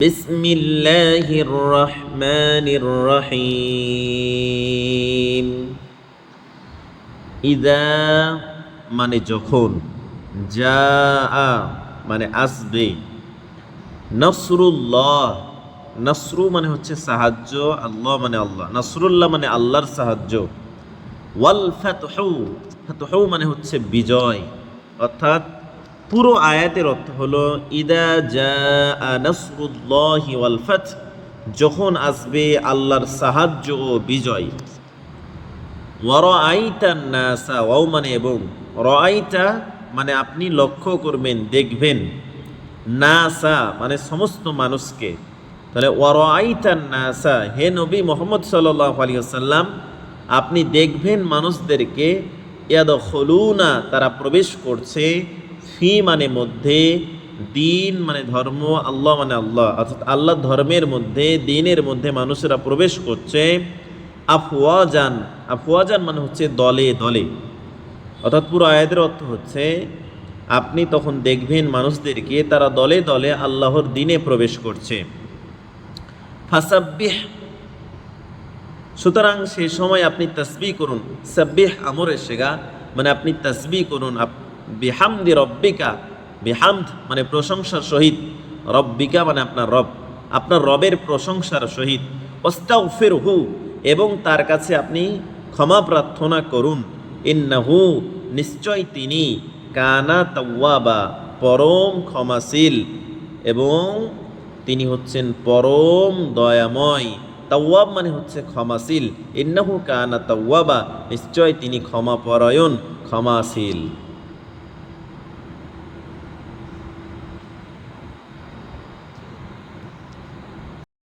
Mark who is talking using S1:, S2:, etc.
S1: বিসমিল্লাহির রহমানির রহিম। ইযা মানে যখন, জাআ মানে আসবে, নসরুল্লাহ, নসরু মানে হচ্ছে সাহায্য, আল্লাহ মানে আল্লাহ, নসরুল্লাহ মানে আল্লাহর সাহায্য, ওয়াল ফাতহু, ফাতহু মানে হচ্ছে বিজয়। অর্থাৎ পুরো আয়াতের অর্থ হলো ইদা জাআ নাসরুল্লাহি ওয়াল ফাত, যখন আসবে আল্লাহর সাহায্য ও বিজয়। ওয়া রাআইতান নাসা, ওয়াও মানে এবং, রাআইতা মানে আপনি লক্ষ্য করবেন, দেখবেন, নাসা মানে সমস্ত মানুষকে। তাহলে ওয়া রাআইতান নাসা, হে নবী মুহাম্মদ সাল্লাল্লাহু আলাইহি ওয়াসাল্লাম, আপনি দেখবেন মানুষদেরকে, ইয়াদখুলুনা তারা প্রবেশ করছে, ফি মানে মধ্যে, দিন মানে ধর্ম, আল্লাহ মানে আল্লাহ, অর্থাৎ আল্লাহর ধর্মের মধ্যে, দিনের মধ্যে মানুষেরা প্রবেশ করছে, আফওয়াজান, আফওয়াজান মানে হচ্ছে দলে দলে। অর্থাৎ পুরো আয়াতের অর্থ হচ্ছে আপনি তখন দেখবেন মানুষদেরকে তারা দলে দলে আল্লাহর দিনে প্রবেশ করছে। ফাসাব্বিহ, সুতরাং সেই সময় আপনি তাসবিহ করুন। সাব্বিহ আমরে শেগা মানে আপনি তাসবিহ করুন, বিহামদি রব্বিকা, বিহামদ মানে প্রশংসার সহিত, রব্বিকা মানে আপনার রব, আপনার রবের প্রশংসার সহিত, ওয়াস্তাগফিরহু এবং তার কাছে আপনি ক্ষমা প্রার্থনা করুন, ইন্নাহু নিশ্চয় তিনি, কানা তাওয়াবা পরম ক্ষমাশীল এবং তিনি হচ্ছেন পরম দয়াময়। তাওয়াব মানে হচ্ছে ক্ষমাশীল, ইন্নাহু কানা তাওয়াবা নিশ্চয় তিনি ক্ষমাপরায়ণ ক্ষমাশীল।